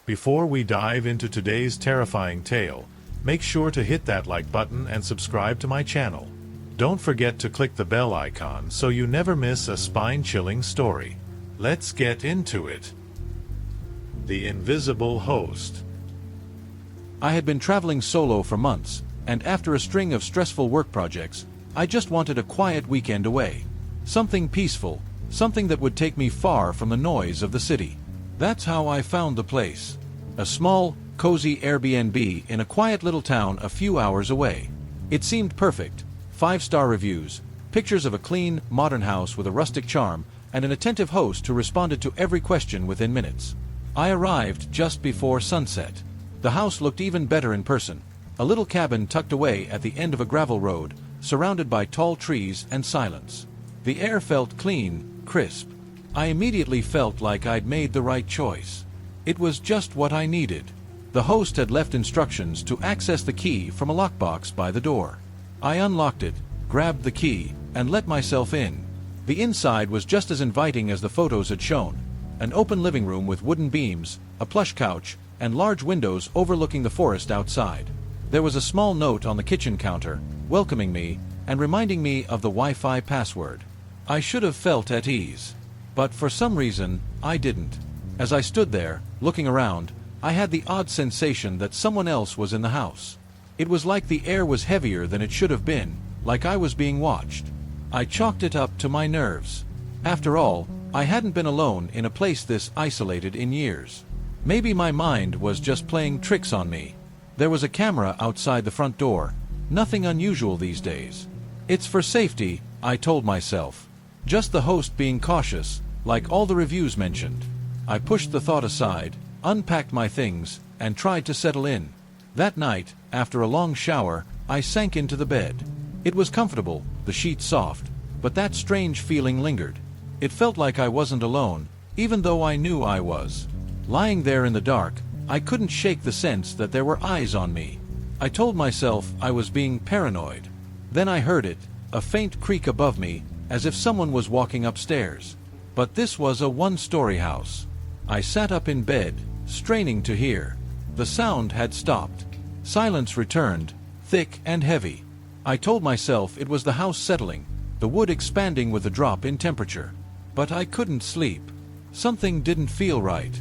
Before we dive into today's terrifying tale, make sure to hit that like button and subscribe to my channel. Don't forget to click the bell icon so you never miss a spine-chilling story. Let's get into it. The Invisible Host. I had been traveling solo for months, and after a string of stressful work projects, I just wanted a quiet weekend away. Something peaceful, something that would take me far from the noise of the city. That's how I found the place. A small, cozy Airbnb in a quiet little town a few hours away. It seemed perfect. 5-star reviews, pictures of a clean, modern house with a rustic charm, and an attentive host who responded to every question within minutes. I arrived just before sunset. The house looked even better in person. A little cabin tucked away at the end of a gravel road, surrounded by tall trees and silence. The air felt clean, crisp. I immediately felt like I'd made the right choice. It was just what I needed. The host had left instructions to access the key from a lockbox by the door. I unlocked it, grabbed the key, and let myself in. The inside was just as inviting as the photos had shown. An open living room with wooden beams, a plush couch, and large windows overlooking the forest outside. There was a small note on the kitchen counter, welcoming me and reminding me of the Wi-Fi password. I should have felt at ease. But for some reason, I didn't. As I stood there, looking around, I had the odd sensation that someone else was in the house. It was like the air was heavier than it should have been, like I was being watched. I chalked it up to my nerves. After all, I hadn't been alone in a place this isolated in years. Maybe my mind was just playing tricks on me. There was a camera outside the front door. Nothing unusual these days. It's for safety, I told myself. Just the host being cautious, like all the reviews mentioned. I pushed the thought aside, unpacked my things, and tried to settle in. That night, after a long shower, I sank into the bed. It was comfortable, the sheets soft, but that strange feeling lingered. It felt like I wasn't alone, even though I knew I was. Lying there in the dark, I couldn't shake the sense that there were eyes on me. I told myself I was being paranoid. Then I heard it, a faint creak above me, as if someone was walking upstairs. But this was a one-story house. I sat up in bed, straining to hear. The sound had stopped. Silence returned, thick and heavy. I told myself it was the house settling, the wood expanding with the drop in temperature. But I couldn't sleep. Something didn't feel right.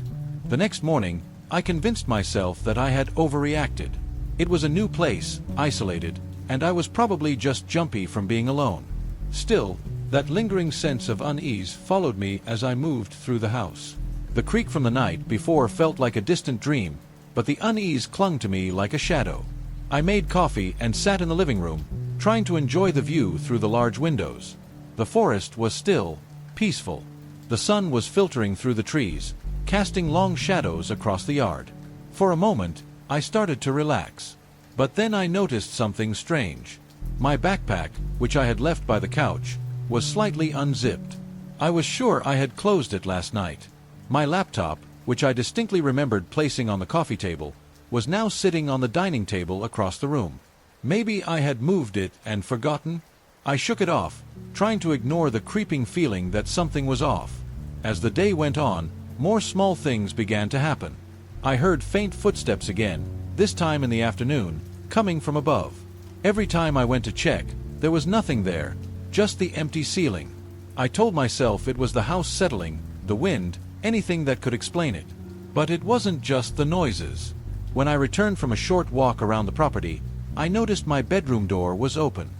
The next morning, I convinced myself that I had overreacted. It was a new place, isolated, and I was probably just jumpy from being alone. Still, that lingering sense of unease followed me as I moved through the house. The creak from the night before felt like a distant dream, but the unease clung to me like a shadow. I made coffee and sat in the living room, trying to enjoy the view through the large windows. The forest was still, peaceful. The sun was filtering through the trees, casting long shadows across the yard. For a moment, I started to relax. But then I noticed something strange. My backpack, which I had left by the couch, was slightly unzipped. I was sure I had closed it last night. My laptop, which I distinctly remembered placing on the coffee table, was now sitting on the dining table across the room. Maybe I had moved it and forgotten? I shook it off, trying to ignore the creeping feeling that something was off. As the day went on, more small things began to happen. I heard faint footsteps again, this time in the afternoon, coming from above. Every time I went to check, there was nothing there, just the empty ceiling. I told myself it was the house settling, the wind, anything that could explain it. But it wasn't just the noises. When I returned from a short walk around the property, I noticed my bedroom door was open.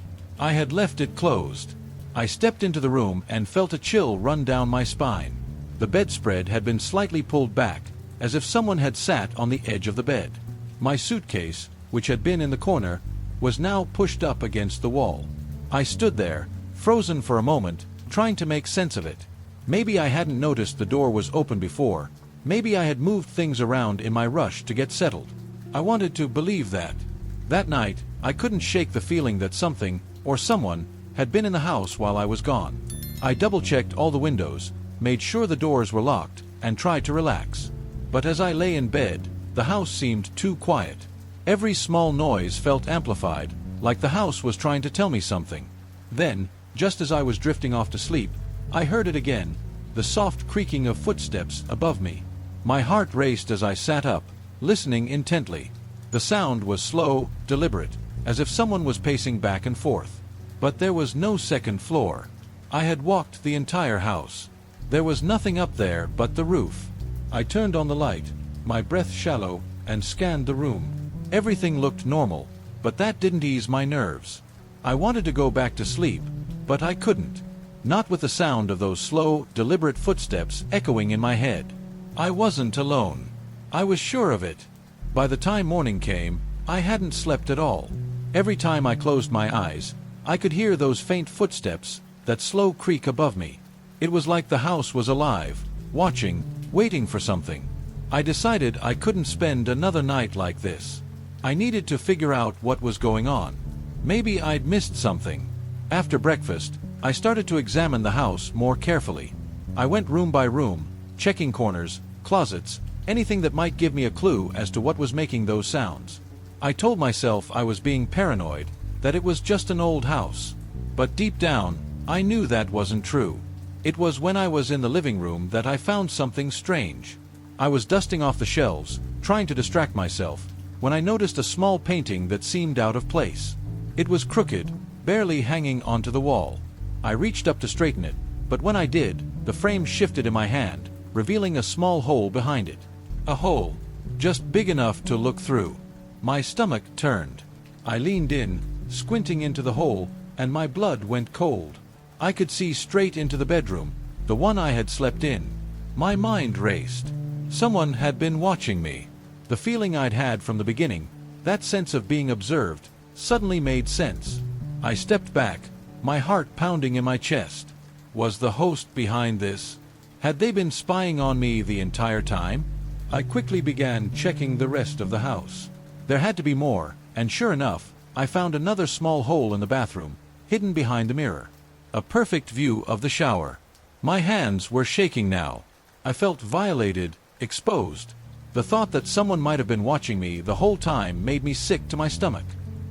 I had left it closed. I stepped into the room and felt a chill run down my spine. The bedspread had been slightly pulled back, as if someone had sat on the edge of the bed. My suitcase, which had been in the corner, was now pushed up against the wall. I stood there, frozen for a moment, trying to make sense of it. Maybe I hadn't noticed the door was open before. Maybe I had moved things around in my rush to get settled. I wanted to believe that. That night, I couldn't shake the feeling that something, or someone, had been in the house while I was gone. I double-checked all the windows, made sure the doors were locked, and tried to relax. But as I lay in bed, the house seemed too quiet. Every small noise felt amplified, like the house was trying to tell me something. Then, just as I was drifting off to sleep, I heard it again, the soft creaking of footsteps above me. My heart raced as I sat up, listening intently. The sound was slow, deliberate, as if someone was pacing back and forth. But there was no second floor. I had walked the entire house. There was nothing up there but the roof. I turned on the light, my breath shallow, and scanned the room. Everything looked normal, but that didn't ease my nerves. I wanted to go back to sleep, but I couldn't. Not with the sound of those slow, deliberate footsteps echoing in my head. I wasn't alone. I was sure of it. By the time morning came, I hadn't slept at all. Every time I closed my eyes, I could hear those faint footsteps, that slow creak above me. It was like the house was alive, watching, waiting for something. I decided I couldn't spend another night like this. I needed to figure out what was going on. Maybe I'd missed something. After breakfast, I started to examine the house more carefully. I went room by room, checking corners, closets, anything that might give me a clue as to what was making those sounds. I told myself I was being paranoid, that it was just an old house. But deep down, I knew that wasn't true. It was when I was in the living room that I found something strange. I was dusting off the shelves, trying to distract myself, when I noticed a small painting that seemed out of place. It was crooked, barely hanging onto the wall. I reached up to straighten it, but when I did, the frame shifted in my hand, revealing a small hole behind it. A hole, just big enough to look through. My stomach turned. I leaned in, squinting into the hole, and my blood went cold. I could see straight into the bedroom, the one I had slept in. My mind raced. Someone had been watching me. The feeling I'd had from the beginning, that sense of being observed, suddenly made sense. I stepped back, my heart pounding in my chest. Was the host behind this? Had they been spying on me the entire time? I quickly began checking the rest of the house. There had to be more, and sure enough, I found another small hole in the bathroom, hidden behind the mirror. A perfect view of the shower. My hands were shaking now. I felt violated, exposed. The thought that someone might have been watching me the whole time made me sick to my stomach.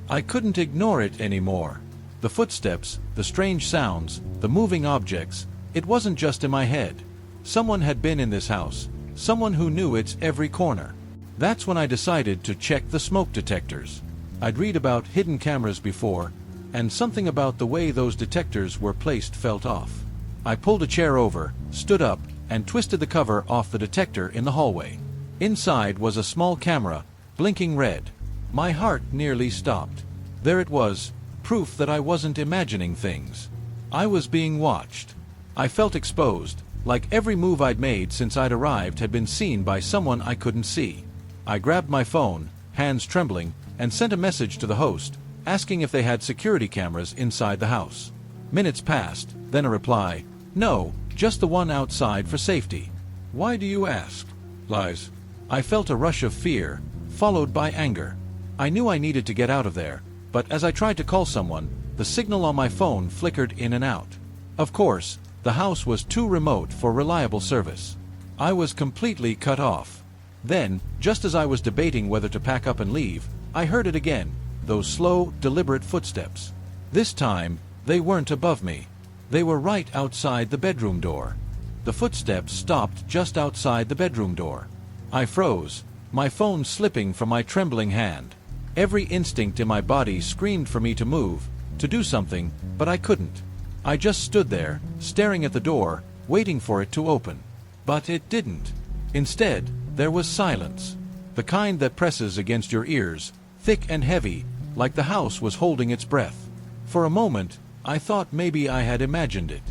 I couldn't ignore it anymore. The footsteps, the strange sounds, the moving objects, it wasn't just in my head. Someone had been in this house, someone who knew its every corner. That's when I decided to check the smoke detectors. I'd read about hidden cameras before, and something about the way those detectors were placed felt off. I pulled a chair over, stood up, and twisted the cover off the detector in the hallway. Inside was a small camera, blinking red. My heart nearly stopped. There it was, proof that I wasn't imagining things. I was being watched. I felt exposed, like every move I'd made since I'd arrived had been seen by someone I couldn't see. I grabbed my phone, hands trembling, and sent a message to the host, asking if they had security cameras inside the house. Minutes passed, then a reply, "No, just the one outside for safety." "Why do you ask?" "Lies." I felt a rush of fear, followed by anger. I knew I needed to get out of there, but as I tried to call someone, the signal on my phone flickered in and out. Of course, the house was too remote for reliable service. I was completely cut off. Then, just as I was debating whether to pack up and leave, I heard it again, those slow, deliberate footsteps. This time, they weren't above me. They were right outside the bedroom door. The footsteps stopped just outside the bedroom door. I froze, my phone slipping from my trembling hand. Every instinct in my body screamed for me to move, to do something, but I couldn't. I just stood there, staring at the door, waiting for it to open. But it didn't. Instead, there was silence. The kind that presses against your ears, thick and heavy, like the house was holding its breath. For a moment, I thought maybe I had imagined it.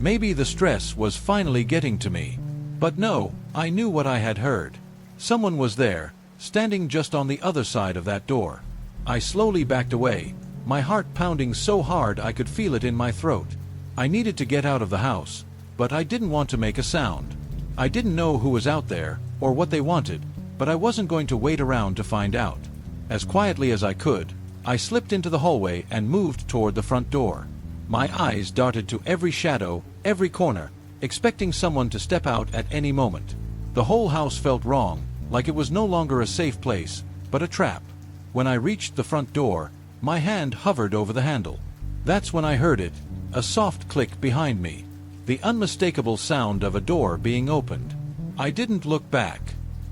Maybe the stress was finally getting to me. But no, I knew what I had heard. Someone was there, standing just on the other side of that door. I slowly backed away, my heart pounding so hard I could feel it in my throat. I needed to get out of the house, but I didn't want to make a sound. I didn't know who was out there, or what they wanted, but I wasn't going to wait around to find out. As quietly as I could, I slipped into the hallway and moved toward the front door. My eyes darted to every shadow, every corner, expecting someone to step out at any moment. The whole house felt wrong, like it was no longer a safe place, but a trap. When I reached the front door, my hand hovered over the handle. That's when I heard it, a soft click behind me. The unmistakable sound of a door being opened. I didn't look back.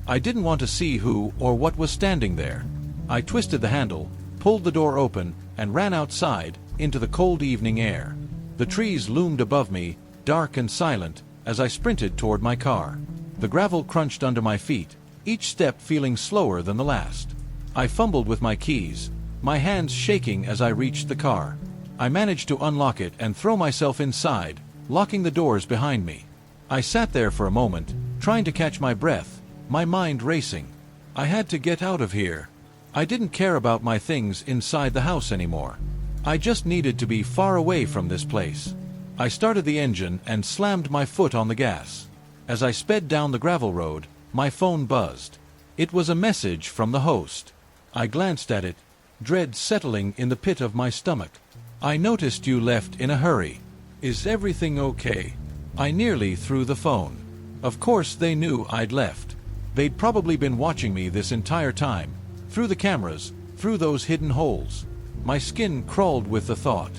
I didn't want to see who or what was standing there. I twisted the handle, pulled the door open, and ran outside, into the cold evening air. The trees loomed above me, dark and silent, as I sprinted toward my car. The gravel crunched under my feet, each step feeling slower than the last. I fumbled with my keys, my hands shaking as I reached the car. I managed to unlock it and throw myself inside, locking the doors behind me. I sat there for a moment, trying to catch my breath, my mind racing. I had to get out of here. I didn't care about my things inside the house anymore. I just needed to be far away from this place. I started the engine and slammed my foot on the gas. As I sped down the gravel road, my phone buzzed. It was a message from the host. I glanced at it, dread settling in the pit of my stomach. I noticed you left in a hurry. Is everything okay? I nearly threw the phone. Of course they knew I'd left. They'd probably been watching me this entire time, through the cameras, through those hidden holes. My skin crawled with the thought.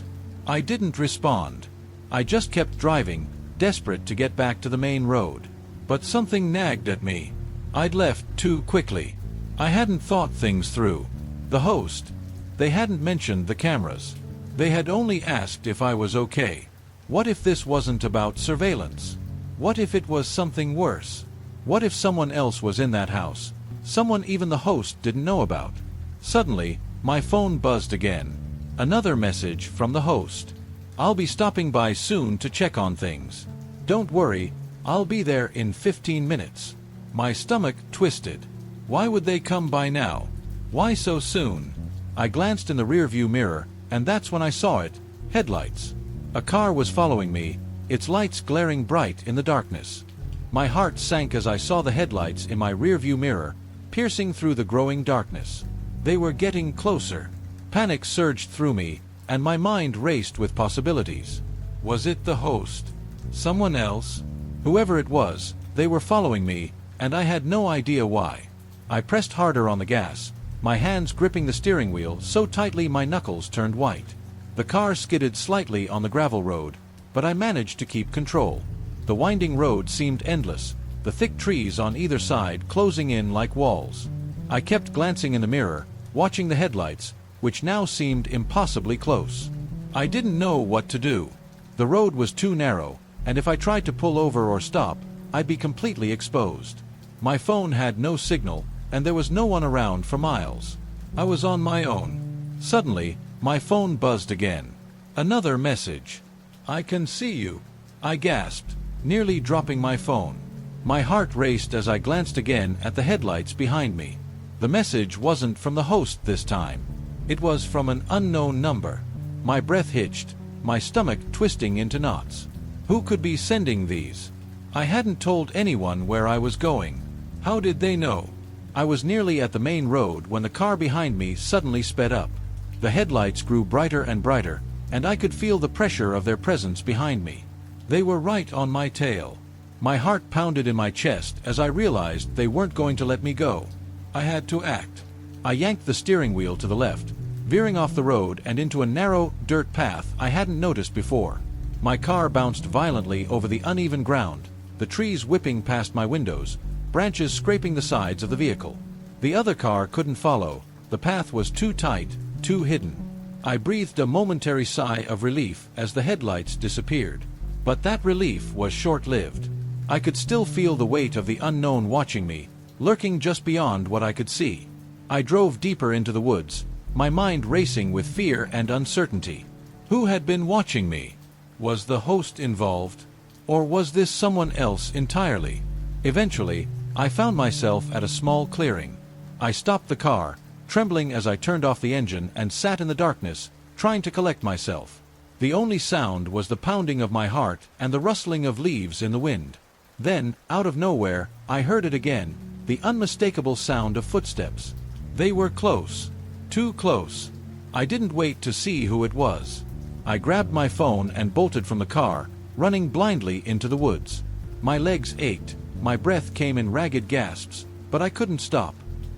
I didn't respond. I just kept driving, desperate to get back to the main road. But something nagged at me. I'd left too quickly. I hadn't thought things through. The host. They hadn't mentioned the cameras. They had only asked if I was okay. What if this wasn't about surveillance? What if it was something worse? What if someone else was in that house? Someone even the host didn't know about? Suddenly, my phone buzzed again. Another message from the host. I'll be stopping by soon to check on things. Don't worry, I'll be there in 15 minutes. My stomach twisted. Why would they come by now? Why so soon? I glanced in the rearview mirror, and that's when I saw it. Headlights. A car was following me, its lights glaring bright in the darkness. My heart sank as I saw the headlights in my rearview mirror, piercing through the growing darkness. They were getting closer. Panic surged through me, and my mind raced with possibilities. Was it the host? Someone else? Whoever it was, they were following me, and I had no idea why. I pressed harder on the gas, my hands gripping the steering wheel so tightly my knuckles turned white. The car skidded slightly on the gravel road, but I managed to keep control. The winding road seemed endless, the thick trees on either side closing in like walls. I kept glancing in the mirror, watching the headlights, which now seemed impossibly close. I didn't know what to do. The road was too narrow, and if I tried to pull over or stop, I'd be completely exposed. My phone had no signal, and there was no one around for miles. I was on my own. Suddenly, my phone buzzed again. Another message. I can see you. I gasped, nearly dropping my phone. My heart raced as I glanced again at the headlights behind me. The message wasn't from the host this time. It was from an unknown number. My breath hitched, my stomach twisting into knots. Who could be sending these? I hadn't told anyone where I was going. How did they know? I was nearly at the main road when the car behind me suddenly sped up. The headlights grew brighter and brighter, and I could feel the pressure of their presence behind me. They were right on my tail. My heart pounded in my chest as I realized they weren't going to let me go. I had to act. I yanked the steering wheel to the left, veering off the road and into a narrow, dirt path I hadn't noticed before. My car bounced violently over the uneven ground, the trees whipping past my windows, branches scraping the sides of the vehicle. The other car couldn't follow. The path was too tight, too hidden. I breathed a momentary sigh of relief as the headlights disappeared. But that relief was short-lived. I could still feel the weight of the unknown watching me, lurking just beyond what I could see. I drove deeper into the woods, my mind racing with fear and uncertainty. Who had been watching me? Was the host involved? Or was this someone else entirely? Eventually, I found myself at a small clearing. I stopped the car, trembling as I turned off the engine and sat in the darkness, trying to collect myself. The only sound was the pounding of my heart and the rustling of leaves in the wind. Then, out of nowhere, I heard it again, the unmistakable sound of footsteps. They were close. Too close. I didn't wait to see who it was. I grabbed my phone and bolted from the car, running blindly into the woods. My legs ached, my breath came in ragged gasps, but I couldn't stop.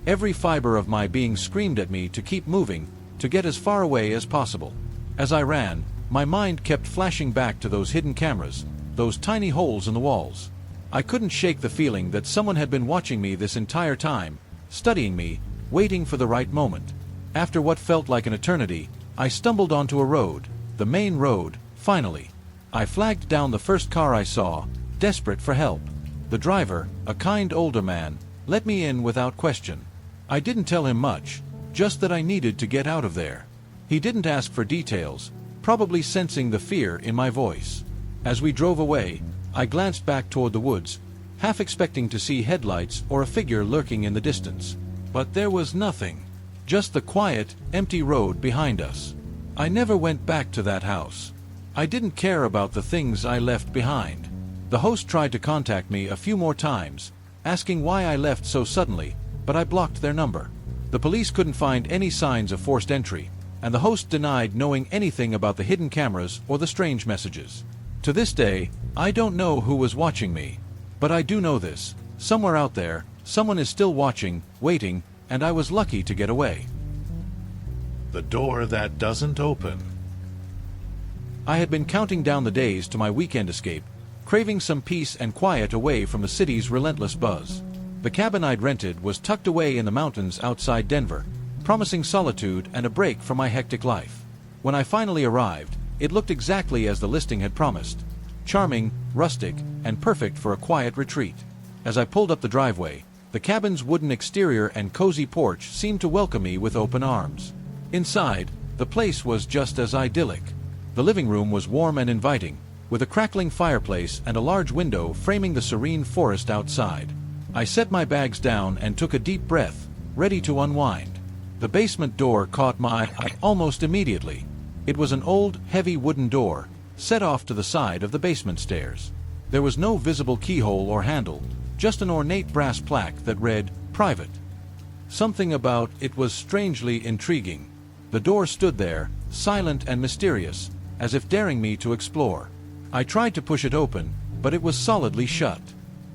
Every fiber of my being screamed at me to keep moving, to get as far away as possible. As I ran, my mind kept flashing back to those hidden cameras, those tiny holes in the walls. I couldn't shake the feeling that someone had been watching me this entire time, studying me, waiting for the right moment. After what felt like an eternity, I stumbled onto a road, the main road, finally. I flagged down the first car I saw, desperate for help. The driver, a kind older man, let me in without question. I didn't tell him much, just that I needed to get out of there. He didn't ask for details, probably sensing the fear in my voice. As we drove away, I glanced back toward the woods, half expecting to see headlights or a figure lurking in the distance. But there was nothing. Just the quiet, empty road behind us. I never went back to that house. I didn't care about the things I left behind. The host tried to contact me a few more times, asking why I left so suddenly, but I blocked their number. The police couldn't find any signs of forced entry, and the host denied knowing anything about the hidden cameras or the strange messages. To this day, I don't know who was watching me. But I do know this: somewhere out there, someone is still watching, waiting, and I was lucky to get away. The door that doesn't open. I had been counting down the days to my weekend escape, craving some peace and quiet away from the city's relentless buzz. The cabin I'd rented was tucked away in the mountains outside Denver, promising solitude and a break from my hectic life. When I finally arrived, it looked exactly as the listing had promised: charming, rustic, and perfect for a quiet retreat. As I pulled up the driveway, the cabin's wooden exterior and cozy porch seemed to welcome me with open arms. Inside, the place was just as idyllic. The living room was warm and inviting, with a crackling fireplace and a large window framing the serene forest outside. I set my bags down and took a deep breath, ready to unwind. The basement door caught my eye almost immediately. It was an old, heavy wooden door, set off to the side of the basement stairs. There was no visible keyhole or handle, just an ornate brass plaque that read, "Private." Something about it was strangely intriguing. The door stood there, silent and mysterious, as if daring me to explore. I tried to push it open, but it was solidly shut.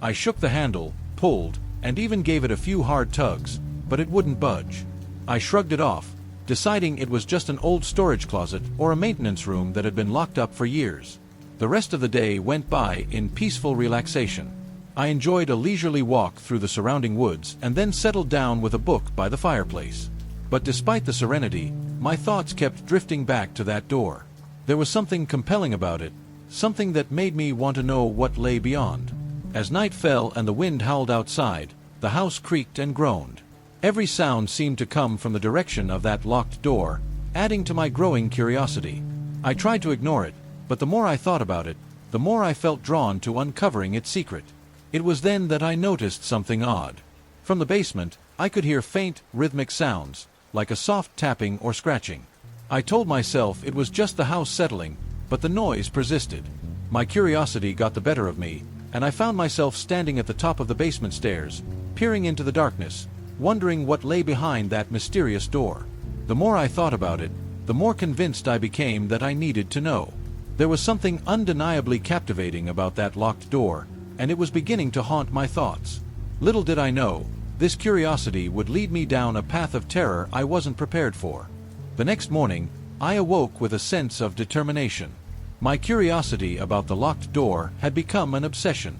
I shook the handle, pulled, and even gave it a few hard tugs, but it wouldn't budge. I shrugged it off, deciding it was just an old storage closet or a maintenance room that had been locked up for years. The rest of the day went by in peaceful relaxation. I enjoyed a leisurely walk through the surrounding woods and then settled down with a book by the fireplace. But despite the serenity, my thoughts kept drifting back to that door. There was something compelling about it, something that made me want to know what lay beyond. As night fell and the wind howled outside, the house creaked and groaned. Every sound seemed to come from the direction of that locked door, adding to my growing curiosity. I tried to ignore it, but the more I thought about it, the more I felt drawn to uncovering its secret. It was then that I noticed something odd. From the basement, I could hear faint, rhythmic sounds, like a soft tapping or scratching. I told myself it was just the house settling, but the noise persisted. My curiosity got the better of me, and I found myself standing at the top of the basement stairs, peering into the darkness, wondering what lay behind that mysterious door. The more I thought about it, the more convinced I became that I needed to know. There was something undeniably captivating about that locked door, and it was beginning to haunt my thoughts. Little did I know, this curiosity would lead me down a path of terror I wasn't prepared for. The next morning, I awoke with a sense of determination. My curiosity about the locked door had become an obsession.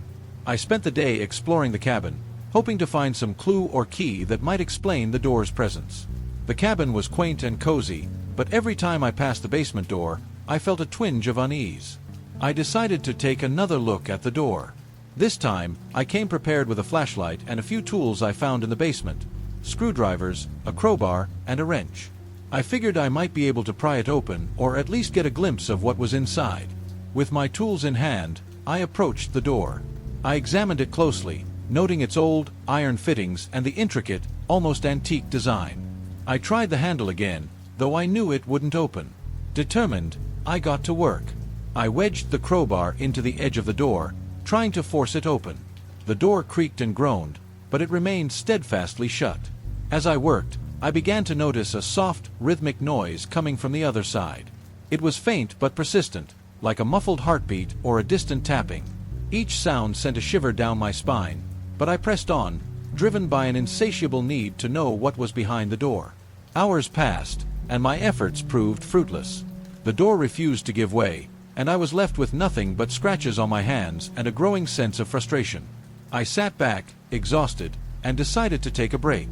I spent the day exploring the cabin, hoping to find some clue or key that might explain the door's presence. The cabin was quaint and cozy, but every time I passed the basement door, I felt a twinge of unease. I decided to take another look at the door. This time, I came prepared with a flashlight and a few tools I found in the basement: screwdrivers, a crowbar, and a wrench. I figured I might be able to pry it open or at least get a glimpse of what was inside. With my tools in hand, I approached the door. I examined it closely, noting its old, iron fittings and the intricate, almost antique design. I tried the handle again, though I knew it wouldn't open. Determined, I got to work. I wedged the crowbar into the edge of the door, trying to force it open. The door creaked and groaned, but it remained steadfastly shut. As I worked, I began to notice a soft, rhythmic noise coming from the other side. It was faint but persistent, like a muffled heartbeat or a distant tapping. Each sound sent a shiver down my spine, but I pressed on, driven by an insatiable need to know what was behind the door. Hours passed, and my efforts proved fruitless. The door refused to give way, and I was left with nothing but scratches on my hands and a growing sense of frustration. I sat back, exhausted, and decided to take a break.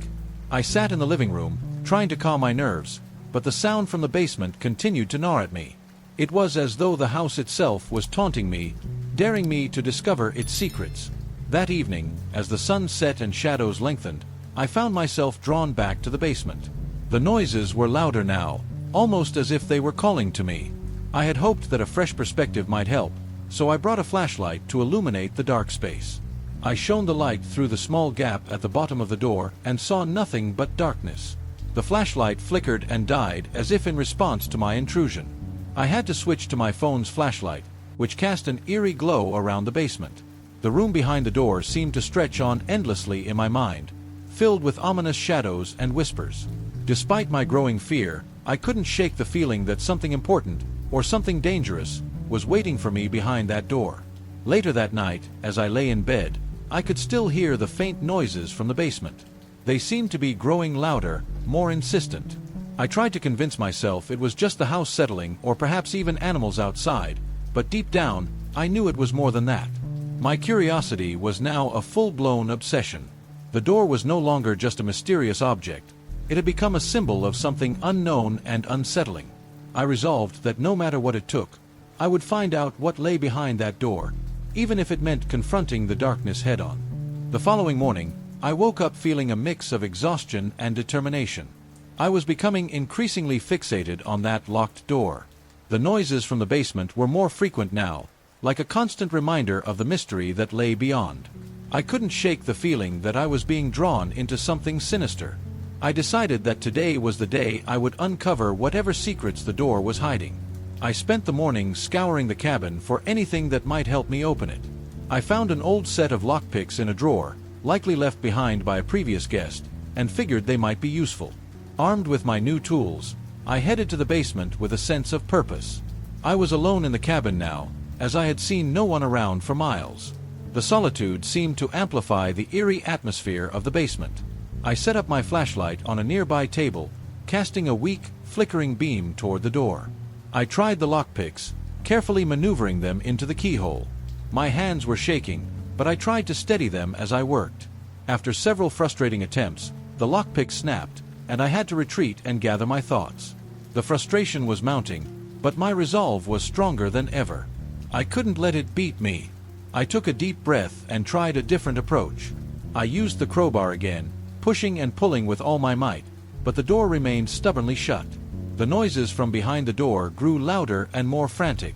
I sat in the living room, trying to calm my nerves, but the sound from the basement continued to gnaw at me. It was as though the house itself was taunting me, daring me to discover its secrets. That evening, as the sun set and shadows lengthened, I found myself drawn back to the basement. The noises were louder now, almost as if they were calling to me. I had hoped that a fresh perspective might help, so I brought a flashlight to illuminate the dark space. I shone the light through the small gap at the bottom of the door and saw nothing but darkness. The flashlight flickered and died as if in response to my intrusion. I had to switch to my phone's flashlight, which cast an eerie glow around the basement. The room behind the door seemed to stretch on endlessly in my mind, filled with ominous shadows and whispers. Despite my growing fear, I couldn't shake the feeling that something important, or something dangerous, was waiting for me behind that door. Later that night, as I lay in bed, I could still hear the faint noises from the basement. They seemed to be growing louder, more insistent. I tried to convince myself it was just the house settling or perhaps even animals outside, but deep down, I knew it was more than that. My curiosity was now a full-blown obsession. The door was no longer just a mysterious object. It had become a symbol of something unknown and unsettling. I resolved that no matter what it took, I would find out what lay behind that door, even if it meant confronting the darkness head-on. The following morning, I woke up feeling a mix of exhaustion and determination. I was becoming increasingly fixated on that locked door. The noises from the basement were more frequent now, like a constant reminder of the mystery that lay beyond. I couldn't shake the feeling that I was being drawn into something sinister. I decided that today was the day I would uncover whatever secrets the door was hiding. I spent the morning scouring the cabin for anything that might help me open it. I found an old set of lockpicks in a drawer, likely left behind by a previous guest, and figured they might be useful. Armed with my new tools, I headed to the basement with a sense of purpose. I was alone in the cabin now, as I had seen no one around for miles. The solitude seemed to amplify the eerie atmosphere of the basement. I set up my flashlight on a nearby table, casting a weak, flickering beam toward the door. I tried the lockpicks, carefully maneuvering them into the keyhole. My hands were shaking, but I tried to steady them as I worked. After several frustrating attempts, the lockpick snapped, and I had to retreat and gather my thoughts. The frustration was mounting, but my resolve was stronger than ever. I couldn't let it beat me. I took a deep breath and tried a different approach. I used the crowbar again, pushing and pulling with all my might, but the door remained stubbornly shut. The noises from behind the door grew louder and more frantic.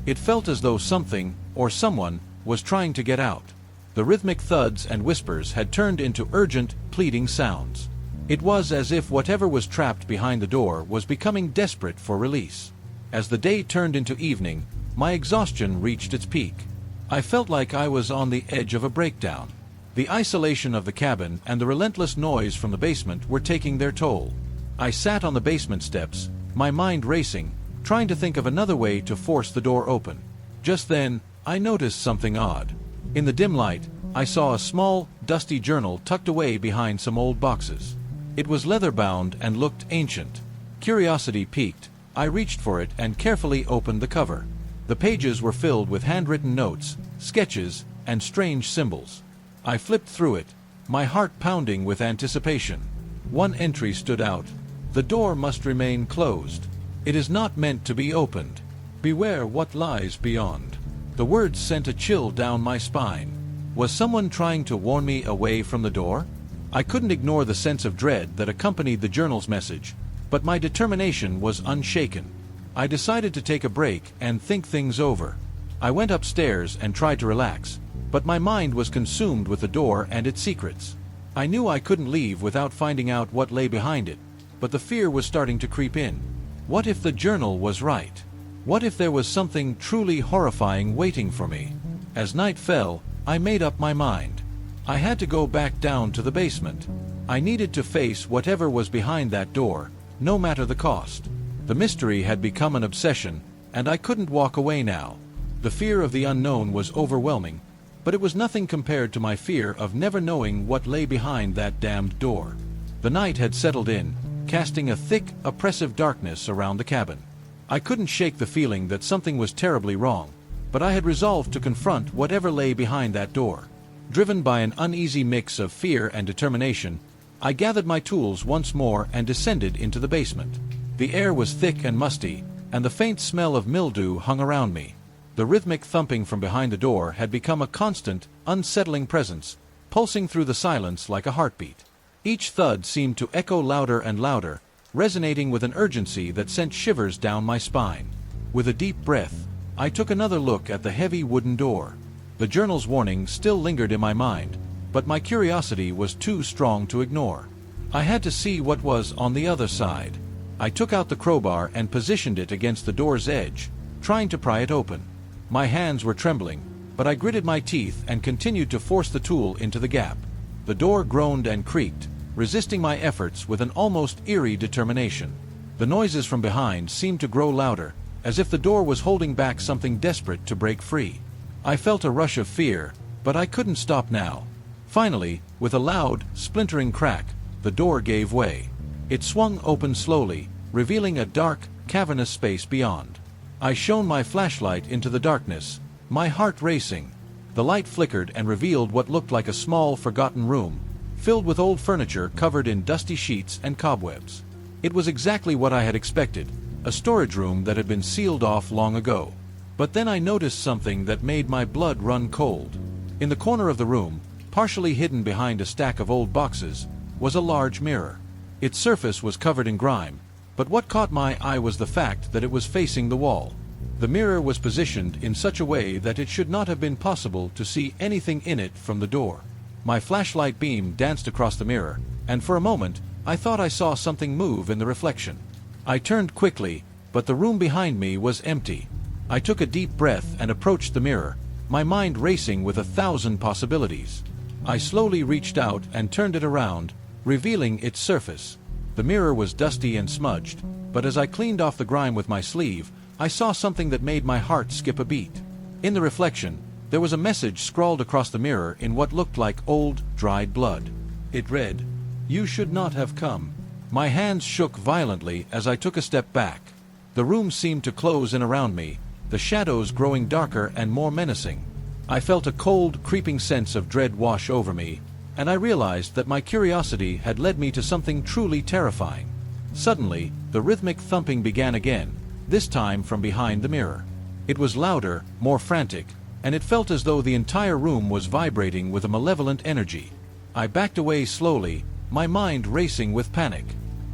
It felt as though something, or someone, was trying to get out. The rhythmic thuds and whispers had turned into urgent, pleading sounds. It was as if whatever was trapped behind the door was becoming desperate for release. As the day turned into evening, my exhaustion reached its peak. I felt like I was on the edge of a breakdown. The isolation of the cabin and the relentless noise from the basement were taking their toll. I sat on the basement steps, my mind racing, trying to think of another way to force the door open. Just then, I noticed something odd. In the dim light, I saw a small, dusty journal tucked away behind some old boxes. It was leather-bound and looked ancient. Curiosity piqued. I reached for it and carefully opened the cover. The pages were filled with handwritten notes, sketches, and strange symbols. I flipped through it, my heart pounding with anticipation. One entry stood out. The door must remain closed. It is not meant to be opened. Beware what lies beyond. The words sent a chill down my spine. Was someone trying to warn me away from the door? I couldn't ignore the sense of dread that accompanied the journal's message, but my determination was unshaken. I decided to take a break and think things over. I went upstairs and tried to relax, but my mind was consumed with the door and its secrets. I knew I couldn't leave without finding out what lay behind it, but the fear was starting to creep in. What if the journal was right? What if there was something truly horrifying waiting for me? As night fell, I made up my mind. I had to go back down to the basement. I needed to face whatever was behind that door, no matter the cost. The mystery had become an obsession, and I couldn't walk away now. The fear of the unknown was overwhelming, but it was nothing compared to my fear of never knowing what lay behind that damned door. The night had settled in, casting a thick, oppressive darkness around the cabin. I couldn't shake the feeling that something was terribly wrong, but I had resolved to confront whatever lay behind that door. Driven by an uneasy mix of fear and determination, I gathered my tools once more and descended into the basement. The air was thick and musty, and the faint smell of mildew hung around me. The rhythmic thumping from behind the door had become a constant, unsettling presence, pulsing through the silence like a heartbeat. Each thud seemed to echo louder and louder, resonating with an urgency that sent shivers down my spine. With a deep breath, I took another look at the heavy wooden door. The journal's warning still lingered in my mind, but my curiosity was too strong to ignore. I had to see what was on the other side. I took out the crowbar and positioned it against the door's edge, trying to pry it open. My hands were trembling, but I gritted my teeth and continued to force the tool into the gap. The door groaned and creaked, resisting my efforts with an almost eerie determination. The noises from behind seemed to grow louder, as if the door was holding back something desperate to break free. I felt a rush of fear, but I couldn't stop now. Finally, with a loud, splintering crack, the door gave way. It swung open slowly, revealing a dark, cavernous space beyond. I shone my flashlight into the darkness, my heart racing. The light flickered and revealed what looked like a small, forgotten room, filled with old furniture covered in dusty sheets and cobwebs. It was exactly what I had expected, a storage room that had been sealed off long ago. But then I noticed something that made my blood run cold. In the corner of the room, partially hidden behind a stack of old boxes, was a large mirror. Its surface was covered in grime, but what caught my eye was the fact that it was facing the wall. The mirror was positioned in such a way that it should not have been possible to see anything in it from the door. My flashlight beam danced across the mirror, and for a moment, I thought I saw something move in the reflection. I turned quickly, but the room behind me was empty. I took a deep breath and approached the mirror, my mind racing with 1,000 possibilities. I slowly reached out and turned it around, revealing its surface. The mirror was dusty and smudged, but as I cleaned off the grime with my sleeve, I saw something that made my heart skip a beat. In the reflection, there was a message scrawled across the mirror in what looked like old, dried blood. It read, "You should not have come." My hands shook violently as I took a step back. The room seemed to close in around me, the shadows growing darker and more menacing. I felt a cold, creeping sense of dread wash over me, and I realized that my curiosity had led me to something truly terrifying. Suddenly, the rhythmic thumping began again, this time from behind the mirror. It was louder, more frantic, and it felt as though the entire room was vibrating with a malevolent energy. I backed away slowly, my mind racing with panic.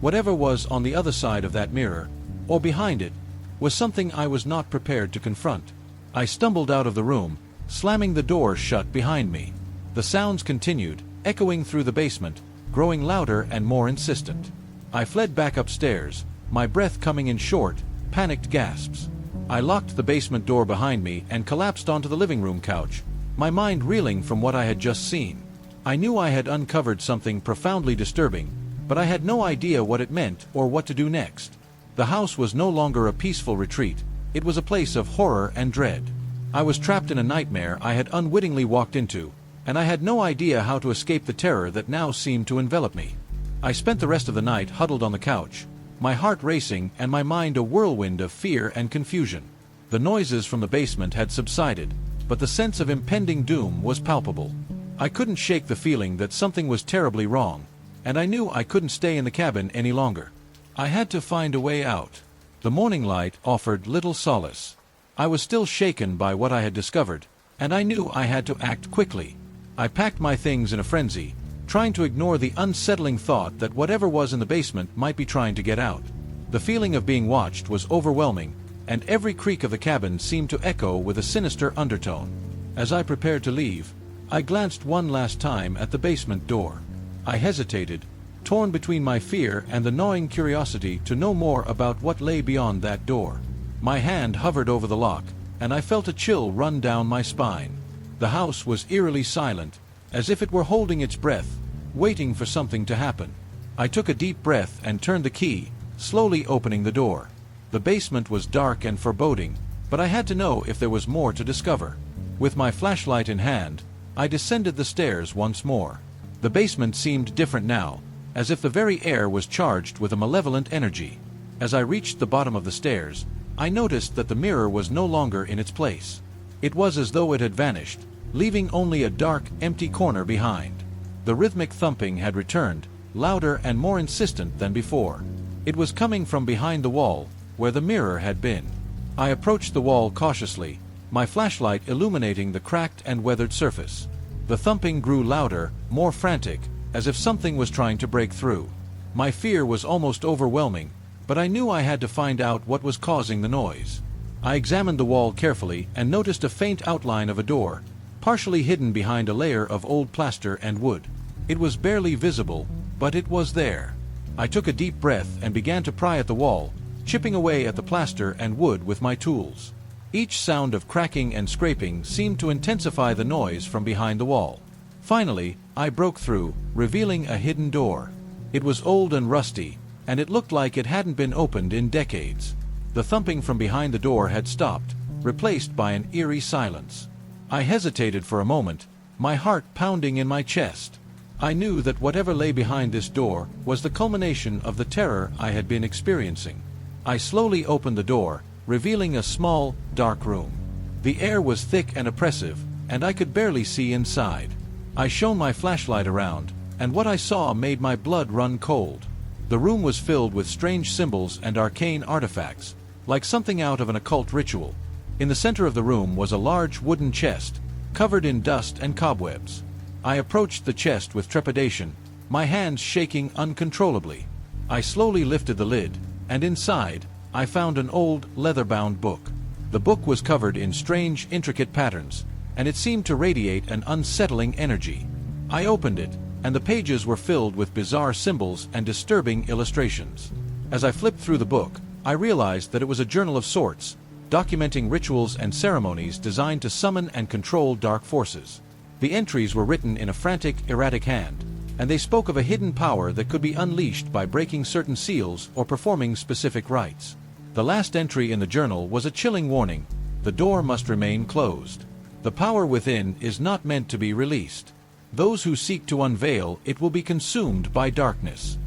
Whatever was on the other side of that mirror, or behind it, was something I was not prepared to confront. I stumbled out of the room, slamming the door shut behind me. The sounds continued, echoing through the basement, growing louder and more insistent. I fled back upstairs, my breath coming in short, panicked gasps. I locked the basement door behind me and collapsed onto the living room couch, my mind reeling from what I had just seen. I knew I had uncovered something profoundly disturbing, but I had no idea what it meant or what to do next. The house was no longer a peaceful retreat, it was a place of horror and dread. I was trapped in a nightmare I had unwittingly walked into, and I had no idea how to escape the terror that now seemed to envelop me. I spent the rest of the night huddled on the couch, my heart racing and my mind a whirlwind of fear and confusion. The noises from the basement had subsided, but the sense of impending doom was palpable. I couldn't shake the feeling that something was terribly wrong, and I knew I couldn't stay in the cabin any longer. I had to find a way out. The morning light offered little solace. I was still shaken by what I had discovered, and I knew I had to act quickly. I packed my things in a frenzy, trying to ignore the unsettling thought that whatever was in the basement might be trying to get out. The feeling of being watched was overwhelming, and every creak of the cabin seemed to echo with a sinister undertone. As I prepared to leave, I glanced one last time at the basement door. I hesitated, torn between my fear and the gnawing curiosity to know more about what lay beyond that door. My hand hovered over the lock, and I felt a chill run down my spine. The house was eerily silent, as if it were holding its breath, waiting for something to happen. I took a deep breath and turned the key, slowly opening the door. The basement was dark and foreboding, but I had to know if there was more to discover. With my flashlight in hand, I descended the stairs once more. The basement seemed different now, as if the very air was charged with a malevolent energy. As I reached the bottom of the stairs, I noticed that the mirror was no longer in its place. It was as though it had vanished, leaving only a dark, empty corner behind. The rhythmic thumping had returned, louder and more insistent than before. It was coming from behind the wall, where the mirror had been. I approached the wall cautiously, my flashlight illuminating the cracked and weathered surface. The thumping grew louder, more frantic, as if something was trying to break through. My fear was almost overwhelming, but I knew I had to find out what was causing the noise. I examined the wall carefully and noticed a faint outline of a door, partially hidden behind a layer of old plaster and wood. It was barely visible, but it was there. I took a deep breath and began to pry at the wall, chipping away at the plaster and wood with my tools. Each sound of cracking and scraping seemed to intensify the noise from behind the wall. Finally, I broke through, revealing a hidden door. It was old and rusty, and it looked like it hadn't been opened in decades. The thumping from behind the door had stopped, replaced by an eerie silence. I hesitated for a moment, my heart pounding in my chest. I knew that whatever lay behind this door was the culmination of the terror I had been experiencing. I slowly opened the door, revealing a small, dark room. The air was thick and oppressive, and I could barely see inside. I shone my flashlight around, and what I saw made my blood run cold. The room was filled with strange symbols and arcane artifacts, like something out of an occult ritual. In the center of the room was a large wooden chest, covered in dust and cobwebs. I approached the chest with trepidation, my hands shaking uncontrollably. I slowly lifted the lid, and inside, I found an old, leather-bound book. The book was covered in strange, intricate patterns, and it seemed to radiate an unsettling energy. I opened it, and the pages were filled with bizarre symbols and disturbing illustrations. As I flipped through the book, I realized that it was a journal of sorts, documenting rituals and ceremonies designed to summon and control dark forces. The entries were written in a frantic, erratic hand, and they spoke of a hidden power that could be unleashed by breaking certain seals or performing specific rites. The last entry in the journal was a chilling warning: the door must remain closed. The power within is not meant to be released. Those who seek to unveil it will be consumed by darkness.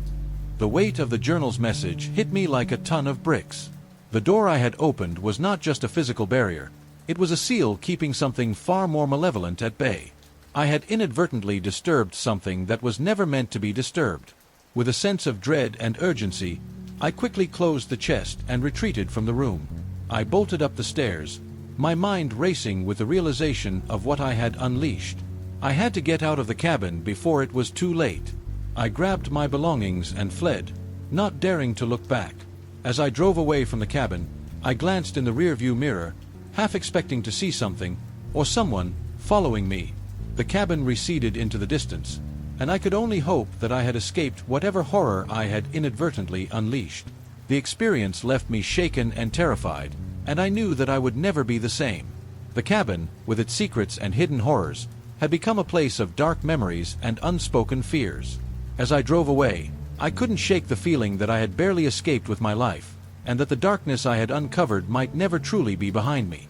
The weight of the journal's message hit me like a ton of bricks. The door I had opened was not just a physical barrier. It was a seal keeping something far more malevolent at bay. I had inadvertently disturbed something that was never meant to be disturbed. With a sense of dread and urgency, I quickly closed the chest and retreated from the room. I bolted up the stairs, my mind racing with the realization of what I had unleashed. I had to get out of the cabin before it was too late. I grabbed my belongings and fled, not daring to look back. As I drove away from the cabin, I glanced in the rearview mirror, half expecting to see something, or someone, following me. The cabin receded into the distance, and I could only hope that I had escaped whatever horror I had inadvertently unleashed. The experience left me shaken and terrified, and I knew that I would never be the same. The cabin, with its secrets and hidden horrors, had become a place of dark memories and unspoken fears. As I drove away, I couldn't shake the feeling that I had barely escaped with my life, and that the darkness I had uncovered might never truly be behind me.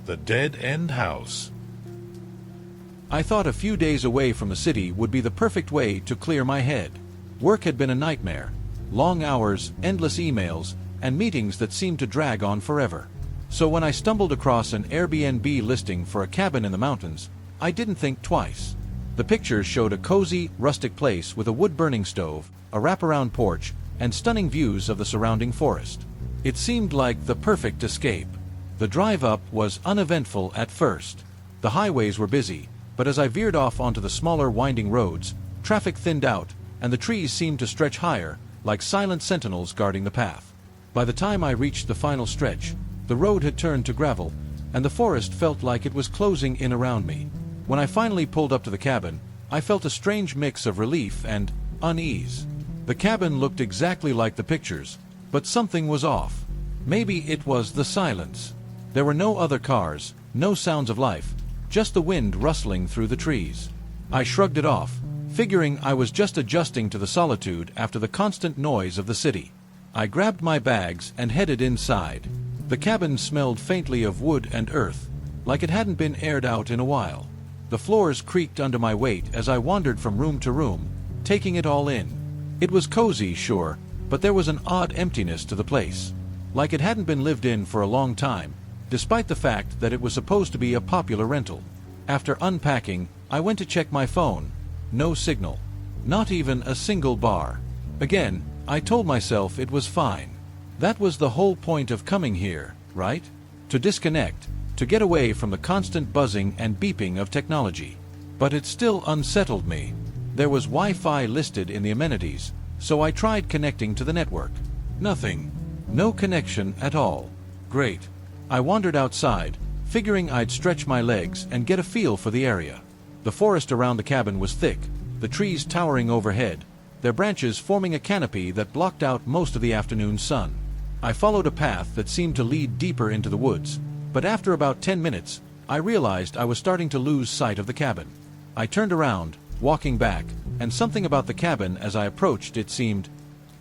The Dead End House. I thought a few days away from the city would be the perfect way to clear my head. Work had been a nightmare. Long hours, endless emails, and meetings that seemed to drag on forever. So when I stumbled across an Airbnb listing for a cabin in the mountains, I didn't think twice. The pictures showed a cozy, rustic place with a wood-burning stove, a wraparound porch, and stunning views of the surrounding forest. It seemed like the perfect escape. The drive up was uneventful at first. The highways were busy, but as I veered off onto the smaller winding roads, traffic thinned out, and the trees seemed to stretch higher, like silent sentinels guarding the path. By the time I reached the final stretch, the road had turned to gravel, and the forest felt like it was closing in around me. When I finally pulled up to the cabin, I felt a strange mix of relief and unease. The cabin looked exactly like the pictures, but something was off. Maybe it was the silence. There were no other cars, no sounds of life, just the wind rustling through the trees. I shrugged it off, figuring I was just adjusting to the solitude after the constant noise of the city. I grabbed my bags and headed inside. The cabin smelled faintly of wood and earth, like it hadn't been aired out in a while. The floors creaked under my weight as I wandered from room to room, taking it all in. It was cozy, sure, but there was an odd emptiness to the place. like it hadn't been lived in for a long time, despite the fact that it was supposed to be a popular rental. After unpacking, I went to check my phone. No signal. Not even a single bar. Again, I told myself it was fine. That was the whole point of coming here, right? To disconnect, to get away from the constant buzzing and beeping of technology. But it still unsettled me. There was Wi-Fi listed in the amenities, so I tried connecting to the network. Nothing. No connection at all. Great. I wandered outside, figuring I'd stretch my legs and get a feel for the area. The forest around the cabin was thick, the trees towering overhead, their branches forming a canopy that blocked out most of the afternoon sun. I followed a path that seemed to lead deeper into the woods, but after about 10 minutes, I realized I was starting to lose sight of the cabin. I turned around, walking back, and something about the cabin as I approached it seemed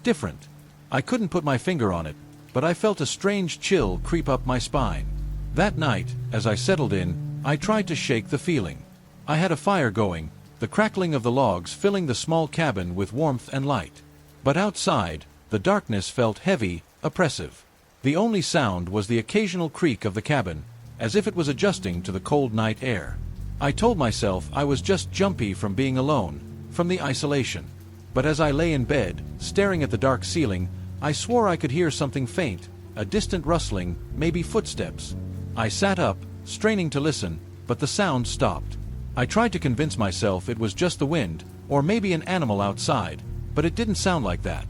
different. I couldn't put my finger on it, but I felt a strange chill creep up my spine. That night, as I settled in, I tried to shake the feeling. I had a fire going, the crackling of the logs filling the small cabin with warmth and light. But outside, the darkness felt heavy, oppressive. The only sound was the occasional creak of the cabin, as if it was adjusting to the cold night air. I told myself I was just jumpy from being alone, from the isolation. But as I lay in bed, staring at the dark ceiling, I swore I could hear something faint, a distant rustling, maybe footsteps. I sat up, straining to listen, but the sound stopped. I tried to convince myself it was just the wind, or maybe an animal outside, but it didn't sound like that.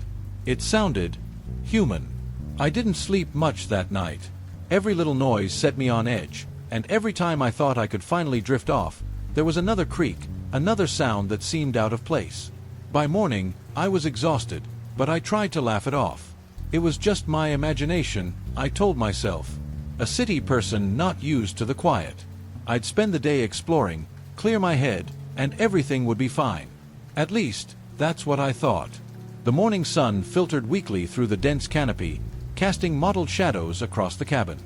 It sounded human. I didn't sleep much that night. Every little noise set me on edge, and every time I thought I could finally drift off, there was another creak, another sound that seemed out of place. By morning, I was exhausted, but I tried to laugh it off. It was just my imagination, I told myself. A city person not used to the quiet. I'd spend the day exploring, clear my head, and everything would be fine. At least, that's what I thought. The morning sun filtered weakly through the dense canopy, casting mottled shadows across the cabin.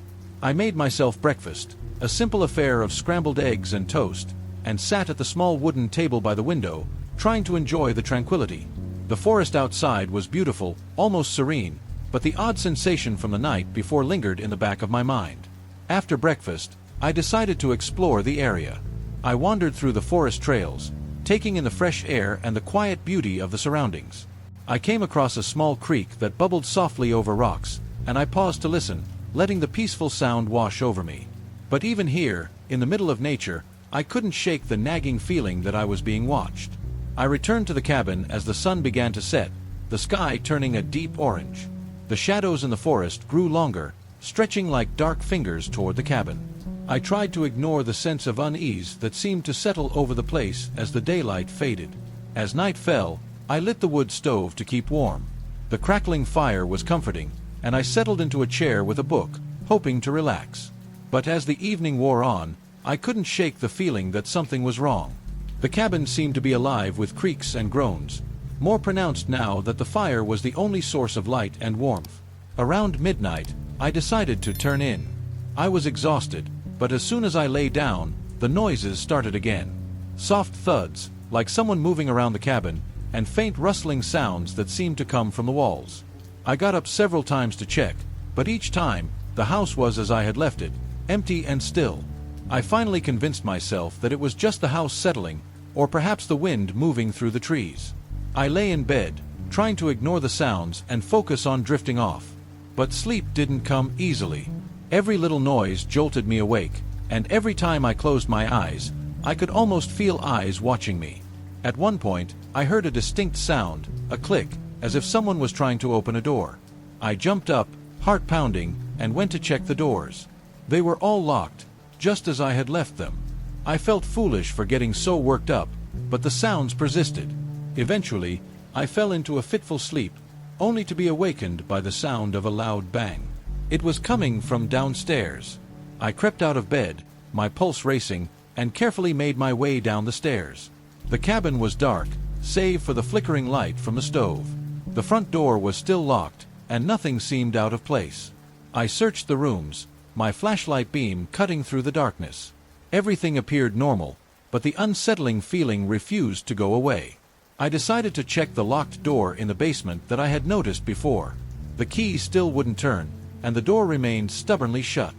I made myself breakfast, a simple affair of scrambled eggs and toast, and sat at the small wooden table by the window, trying to enjoy the tranquility. The forest outside was beautiful, almost serene, but the odd sensation from the night before lingered in the back of my mind. After breakfast, I decided to explore the area. I wandered through the forest trails, taking in the fresh air and the quiet beauty of the surroundings. I came across a small creek that bubbled softly over rocks, and I paused to listen, letting the peaceful sound wash over me. But even here, in the middle of nature, I couldn't shake the nagging feeling that I was being watched. I returned to the cabin as the sun began to set, the sky turning a deep orange. The shadows in the forest grew longer, stretching like dark fingers toward the cabin. I tried to ignore the sense of unease that seemed to settle over the place as the daylight faded. As night fell, I lit the wood stove to keep warm. The crackling fire was comforting, and I settled into a chair with a book, hoping to relax. But as the evening wore on, I couldn't shake the feeling that something was wrong. The cabin seemed to be alive with creaks and groans, more pronounced now that the fire was the only source of light and warmth. Around midnight, I decided to turn in. I was exhausted, but as soon as I lay down, the noises started again. Soft thuds, like someone moving around the cabin, and faint rustling sounds that seemed to come from the walls. I got up several times to check, but each time, the house was as I had left it, empty and still. I finally convinced myself that it was just the house settling, or perhaps the wind moving through the trees. I lay in bed, trying to ignore the sounds and focus on drifting off. But sleep didn't come easily. Every little noise jolted me awake, and every time I closed my eyes, I could almost feel eyes watching me. At one point, I heard a distinct sound, a click, as if someone was trying to open a door. I jumped up, heart pounding, and went to check the doors. They were all locked, just as I had left them. I felt foolish for getting so worked up, but the sounds persisted. Eventually, I fell into a fitful sleep, only to be awakened by the sound of a loud bang. It was coming from downstairs. I crept out of bed, my pulse racing, and carefully made my way down the stairs. The cabin was dark, save for the flickering light from the stove. The front door was still locked, and nothing seemed out of place. I searched the rooms, my flashlight beam cutting through the darkness. Everything appeared normal, but the unsettling feeling refused to go away. I decided to check the locked door in the basement that I had noticed before. The key still wouldn't turn, and the door remained stubbornly shut.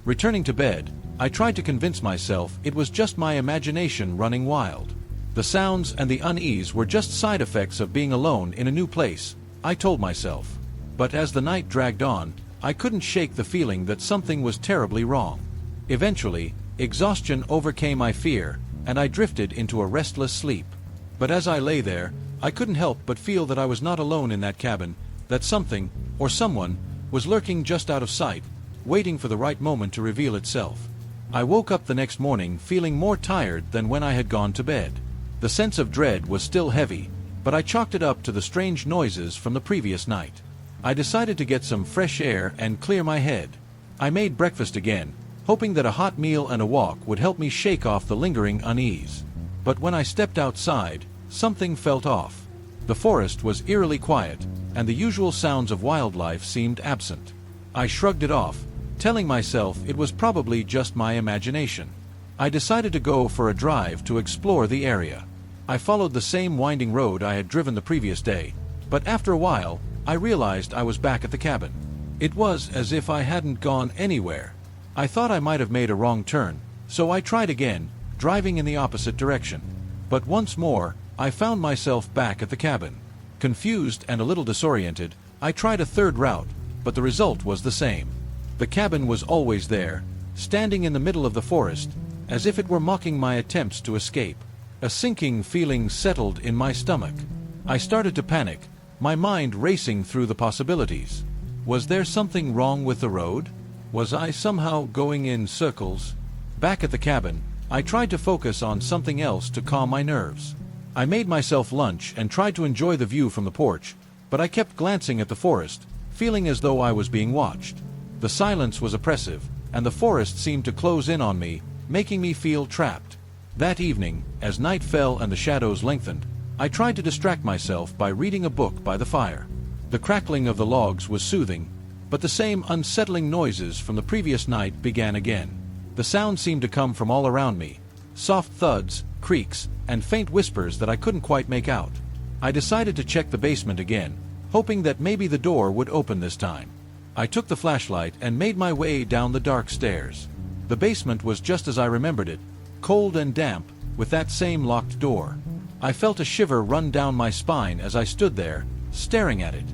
Returning to bed, I tried to convince myself it was just my imagination running wild. The sounds and the unease were just side effects of being alone in a new place, I told myself. But as the night dragged on, I couldn't shake the feeling that something was terribly wrong. Eventually, exhaustion overcame my fear, and I drifted into a restless sleep. But as I lay there, I couldn't help but feel that I was not alone in that cabin, that something, or someone, was lurking just out of sight, waiting for the right moment to reveal itself. I woke up the next morning feeling more tired than when I had gone to bed. The sense of dread was still heavy, but I chalked it up to the strange noises from the previous night. I decided to get some fresh air and clear my head. I made breakfast again, hoping that a hot meal and a walk would help me shake off the lingering unease. But when I stepped outside, something felt off. The forest was eerily quiet, and the usual sounds of wildlife seemed absent. I shrugged it off, telling myself it was probably just my imagination. I decided to go for a drive to explore the area. I followed the same winding road I had driven the previous day, but after a while, I realized I was back at the cabin. It was as if I hadn't gone anywhere. I thought I might have made a wrong turn, so I tried again, driving in the opposite direction. But once more, I found myself back at the cabin. Confused and a little disoriented, I tried a third route, but the result was the same. The cabin was always there, standing in the middle of the forest, as if it were mocking my attempts to escape. A sinking feeling settled in my stomach. I started to panic, my mind racing through the possibilities. Was there something wrong with the road? Was I somehow going in circles? Back at the cabin, I tried to focus on something else to calm my nerves. I made myself lunch and tried to enjoy the view from the porch, but I kept glancing at the forest, feeling as though I was being watched. The silence was oppressive, and the forest seemed to close in on me, making me feel trapped. That evening, as night fell and the shadows lengthened, I tried to distract myself by reading a book by the fire. The crackling of the logs was soothing, but the same unsettling noises from the previous night began again. The sound seemed to come from all around me, soft thuds, creaks, and faint whispers that I couldn't quite make out. I decided to check the basement again, hoping that maybe the door would open this time. I took the flashlight and made my way down the dark stairs. The basement was just as I remembered it, cold and damp, with that same locked door. I felt a shiver run down my spine as I stood there, staring at it.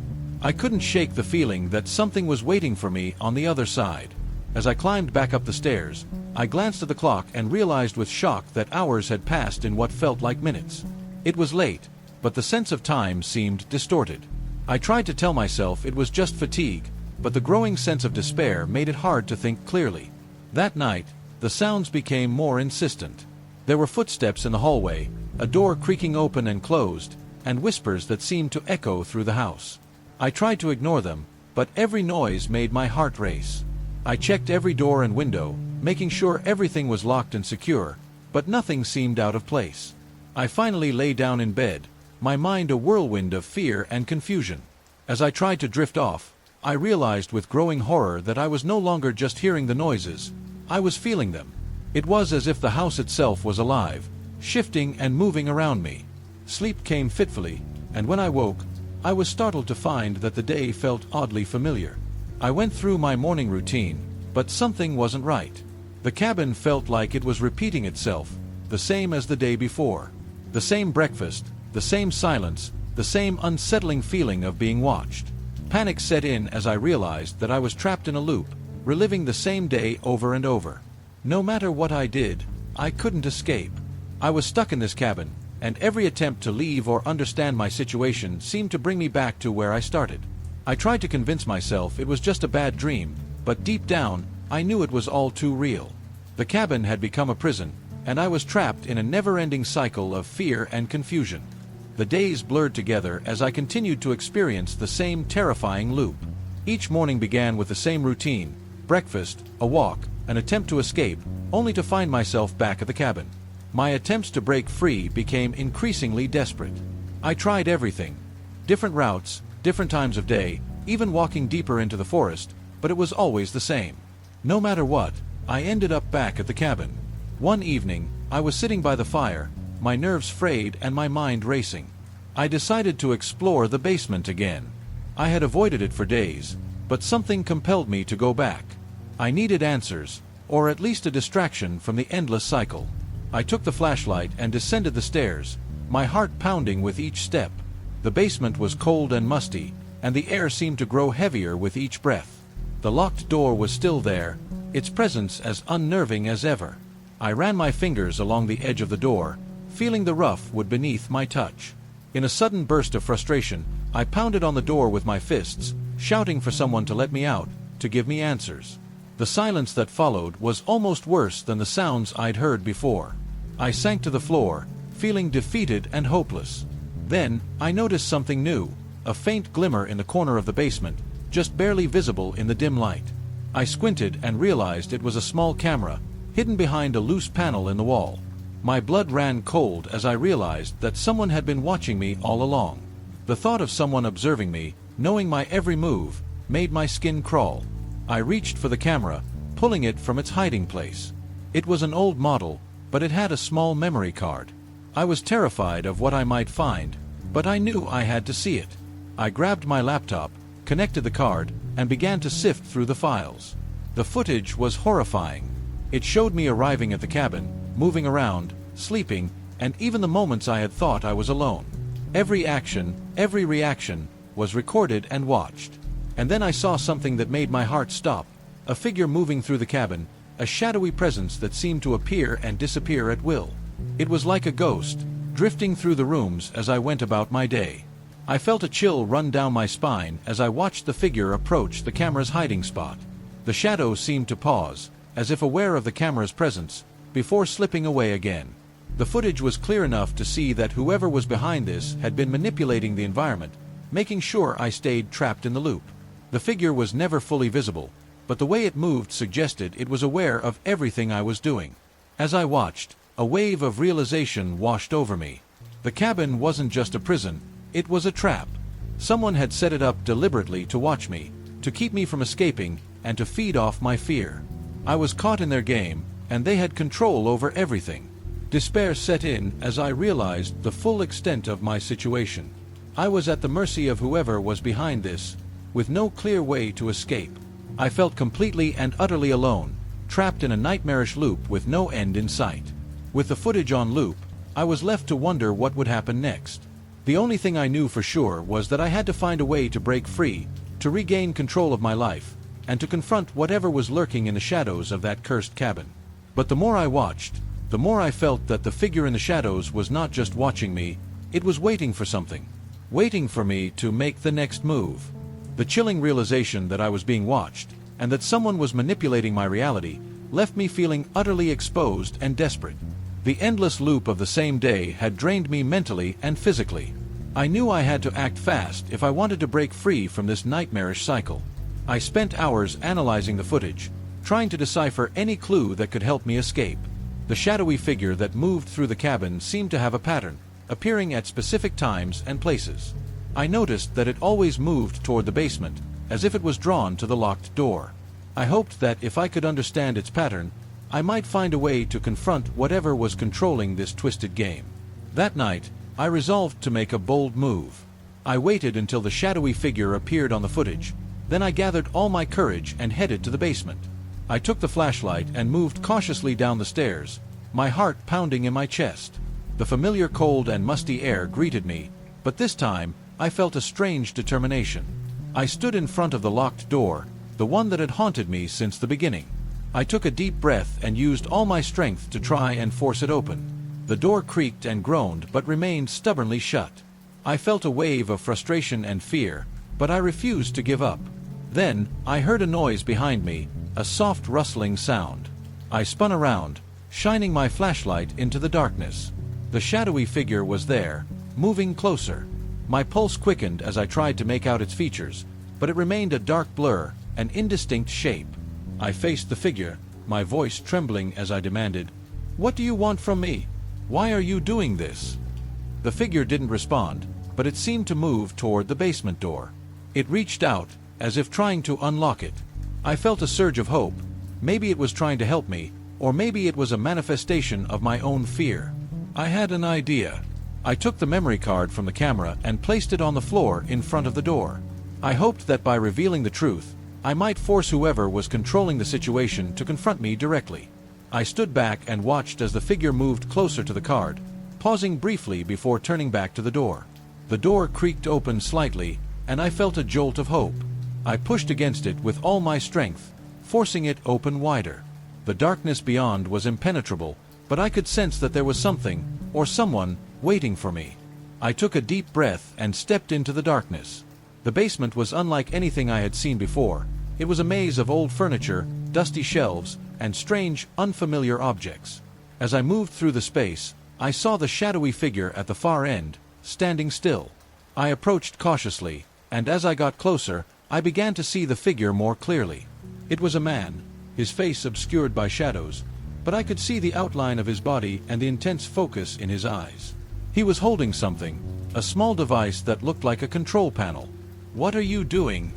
I couldn't shake the feeling that something was waiting for me on the other side. As I climbed back up the stairs, I glanced at the clock and realized with shock that hours had passed in what felt like minutes. It was late, but the sense of time seemed distorted. I tried to tell myself it was just fatigue, but the growing sense of despair made it hard to think clearly. That night, the sounds became more insistent. There were footsteps in the hallway, a door creaking open and closed, and whispers that seemed to echo through the house. I tried to ignore them, but every noise made my heart race. I checked every door and window, making sure everything was locked and secure, but nothing seemed out of place. I finally lay down in bed, my mind a whirlwind of fear and confusion. As I tried to drift off, I realized with growing horror that I was no longer just hearing the noises, I was feeling them. It was as if the house itself was alive, shifting and moving around me. Sleep came fitfully, and when I woke, I was startled to find that the day felt oddly familiar. I went through my morning routine, but something wasn't right. The cabin felt like it was repeating itself, the same as the day before. The same breakfast, the same silence, the same unsettling feeling of being watched. Panic set in as I realized that I was trapped in a loop, reliving the same day over and over. No matter what I did, I couldn't escape. I was stuck in this cabin, and every attempt to leave or understand my situation seemed to bring me back to where I started. I tried to convince myself it was just a bad dream, but deep down, I knew it was all too real. The cabin had become a prison, and I was trapped in a never-ending cycle of fear and confusion. The days blurred together as I continued to experience the same terrifying loop. Each morning began with the same routine: breakfast, a walk, an attempt to escape, only to find myself back at the cabin. My attempts to break free became increasingly desperate. I tried everything. Different routes, different times of day, even walking deeper into the forest, but it was always the same. No matter what, I ended up back at the cabin. One evening, I was sitting by the fire, my nerves frayed and my mind racing. I decided to explore the basement again. I had avoided it for days, but something compelled me to go back. I needed answers, or at least a distraction from the endless cycle. I took the flashlight and descended the stairs, my heart pounding with each step. The basement was cold and musty, and the air seemed to grow heavier with each breath. The locked door was still there, its presence as unnerving as ever. I ran my fingers along the edge of the door, feeling the rough wood beneath my touch. In a sudden burst of frustration, I pounded on the door with my fists, shouting for someone to let me out, to give me answers. The silence that followed was almost worse than the sounds I'd heard before. I sank to the floor, feeling defeated and hopeless. Then, I noticed something new, a faint glimmer in the corner of the basement, just barely visible in the dim light. I squinted and realized it was a small camera, hidden behind a loose panel in the wall. My blood ran cold as I realized that someone had been watching me all along. The thought of someone observing me, knowing my every move, made my skin crawl. I reached for the camera, pulling it from its hiding place. It was an old model, but it had a small memory card. I was terrified of what I might find, but I knew I had to see it. I grabbed my laptop, connected the card, and began to sift through the files. The footage was horrifying. It showed me arriving at the cabin, moving around, sleeping, and even the moments I had thought I was alone. Every action, every reaction, was recorded and watched. And then I saw something that made my heart stop, a figure moving through the cabin, a shadowy presence that seemed to appear and disappear at will. It was like a ghost, drifting through the rooms as I went about my day. I felt a chill run down my spine as I watched the figure approach the camera's hiding spot. The shadow seemed to pause, as if aware of the camera's presence, before slipping away again. The footage was clear enough to see that whoever was behind this had been manipulating the environment, making sure I stayed trapped in the loop. The figure was never fully visible, but the way it moved suggested it was aware of everything I was doing. As I watched, a wave of realization washed over me. The cabin wasn't just a prison, it was a trap. Someone had set it up deliberately to watch me, to keep me from escaping, and to feed off my fear. I was caught in their game, and they had control over everything. Despair set in as I realized the full extent of my situation. I was at the mercy of whoever was behind this, with no clear way to escape. I felt completely and utterly alone, trapped in a nightmarish loop with no end in sight. With the footage on loop, I was left to wonder what would happen next. The only thing I knew for sure was that I had to find a way to break free, to regain control of my life, and to confront whatever was lurking in the shadows of that cursed cabin. But the more I watched, the more I felt that the figure in the shadows was not just watching me, it was waiting for something. Waiting for me to make the next move. The chilling realization that I was being watched, and that someone was manipulating my reality, left me feeling utterly exposed and desperate. The endless loop of the same day had drained me mentally and physically. I knew I had to act fast if I wanted to break free from this nightmarish cycle. I spent hours analyzing the footage, trying to decipher any clue that could help me escape. The shadowy figure that moved through the cabin seemed to have a pattern, appearing at specific times and places. I noticed that it always moved toward the basement, as if it was drawn to the locked door. I hoped that if I could understand its pattern, I might find a way to confront whatever was controlling this twisted game. That night, I resolved to make a bold move. I waited until the shadowy figure appeared on the footage, then I gathered all my courage and headed to the basement. I took the flashlight and moved cautiously down the stairs, my heart pounding in my chest. The familiar cold and musty air greeted me, but this time, I felt a strange determination. I stood in front of the locked door, the one that had haunted me since the beginning. I took a deep breath and used all my strength to try and force it open. The door creaked and groaned but remained stubbornly shut. I felt a wave of frustration and fear, but I refused to give up. Then, I heard a noise behind me, a soft rustling sound. I spun around, shining my flashlight into the darkness. The shadowy figure was there, moving closer. My pulse quickened as I tried to make out its features, but it remained a dark blur, an indistinct shape. I faced the figure, my voice trembling as I demanded, "What do you want from me? Why are you doing this?" The figure didn't respond, but it seemed to move toward the basement door. It reached out, as if trying to unlock it. I felt a surge of hope. Maybe it was trying to help me, or maybe it was a manifestation of my own fear. I had an idea. I took the memory card from the camera and placed it on the floor in front of the door. I hoped that by revealing the truth, I might force whoever was controlling the situation to confront me directly. I stood back and watched as the figure moved closer to the card, pausing briefly before turning back to the door. The door creaked open slightly, and I felt a jolt of hope. I pushed against it with all my strength, forcing it open wider. The darkness beyond was impenetrable, but I could sense that there was something, or someone, waiting for me. I took a deep breath and stepped into the darkness. The basement was unlike anything I had seen before. It was a maze of old furniture, dusty shelves, and strange, unfamiliar objects. As I moved through the space, I saw the shadowy figure at the far end, standing still. I approached cautiously, and as I got closer, I began to see the figure more clearly. It was a man, his face obscured by shadows, but I could see the outline of his body and the intense focus in his eyes. He was holding something, a small device that looked like a control panel. "What are you doing?"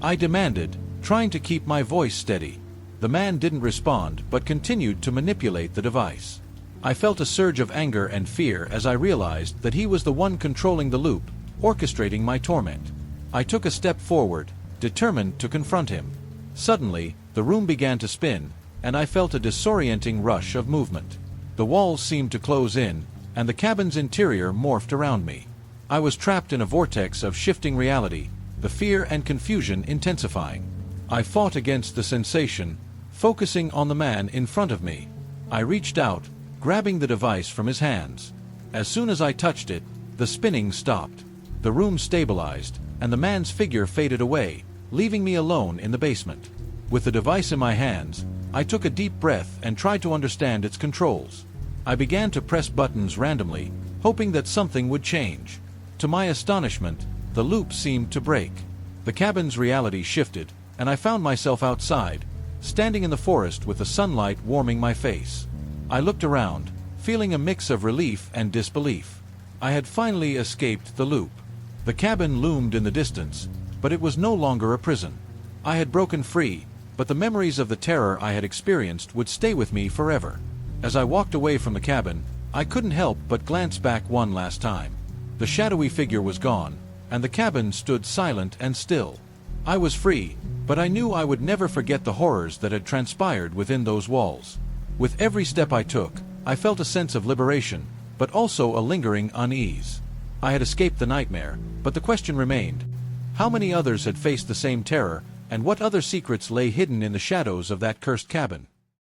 I demanded, trying to keep my voice steady. The man didn't respond, but continued to manipulate the device. I felt a surge of anger and fear as I realized that he was the one controlling the loop, orchestrating my torment. I took a step forward, determined to confront him. Suddenly, the room began to spin, and I felt a disorienting rush of movement. The walls seemed to close in, and the cabin's interior morphed around me. I was trapped in a vortex of shifting reality, the fear and confusion intensifying. I fought against the sensation, focusing on the man in front of me. I reached out, grabbing the device from his hands. As soon as I touched it, the spinning stopped. The room stabilized, and the man's figure faded away, leaving me alone in the basement. With the device in my hands, I took a deep breath and tried to understand its controls. I began to press buttons randomly, hoping that something would change. To my astonishment, the loop seemed to break. The cabin's reality shifted, and I found myself outside, standing in the forest with the sunlight warming my face. I looked around, feeling a mix of relief and disbelief. I had finally escaped the loop. The cabin loomed in the distance, but it was no longer a prison. I had broken free, but the memories of the terror I had experienced would stay with me forever. As I walked away from the cabin, I couldn't help but glance back one last time. The shadowy figure was gone, and the cabin stood silent and still. I was free, but I knew I would never forget the horrors that had transpired within those walls. With every step I took, I felt a sense of liberation, but also a lingering unease. I had escaped the nightmare, but the question remained: how many others had faced the same terror, and what other secrets lay hidden in the shadows of that cursed cabin?